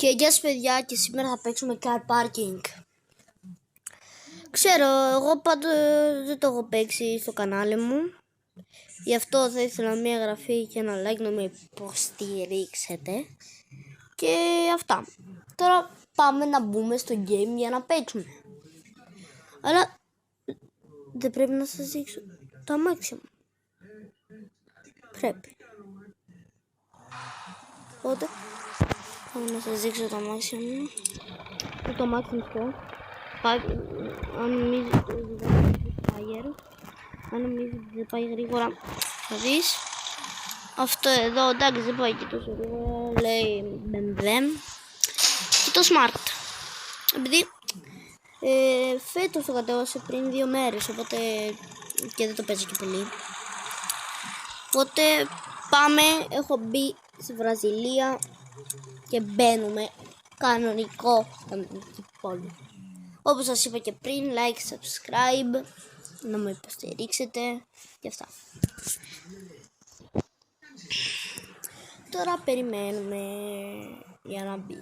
Και γεια σας παιδιά, και σήμερα θα παίξουμε car parking. Ξέρω, εγώ πάντως δεν το έχω παίξει στο κανάλι μου. Γι' αυτό θα ήθελα μια εγγραφή και ένα like να με υποστηρίξετε. Και αυτά. Τώρα πάμε να μπούμε στο game για να παίξουμε. Αλλά δεν πρέπει να σας δείξω το αμάξι μου. Πρέπει. Οπότε πάμε να σας δείξω το αμάξι μου. Το αμάξι μου αυτό. Αν νομίζεις δεν πάει γρήγορα, θα δεις. Αυτό εδώ εντάξει δεν πάει και τόσο γρήγορα, λέει BMW. Και το Smart, επειδή φέτος το κατέβασε πριν 2 μέρες, οπότε και δεν το παίζει και πολύ. Οπότε πάμε, έχω μπει στη Βραζιλία και μπαίνουμε κανονικό στην πόλη. Όπως σας είπα και πριν, like, subscribe, να με υποστηρίξετε και αυτά. Τώρα περιμένουμε για να μπει.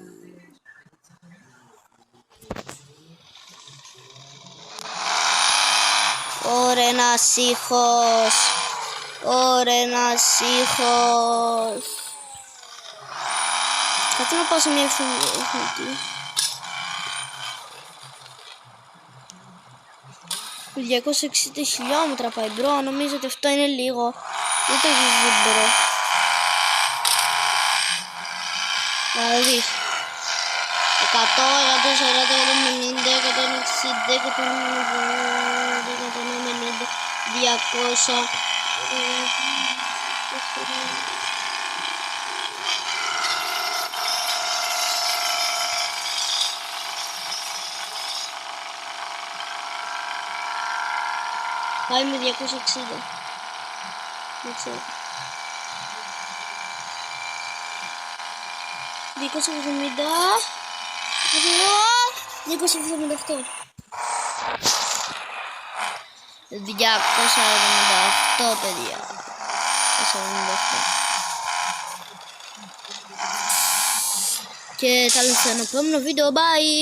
Ωραία, ένας ήχος. Ωραία, ένας ήχος. Κάτσε να πάω σε μια ευθυντή. 260 χιλιόμετρα πάει μπρο, νομίζω ότι αυτό είναι λίγο. Δεν το έχεις δει μπρο. Να δεις. 100, 140, 150, 160, 190, 200. Πάει με 260. Δεν ξέρω. 270. 278. 278 παιδιά. 278. Και θα λέμε στο επόμενο βίντεο. Bye.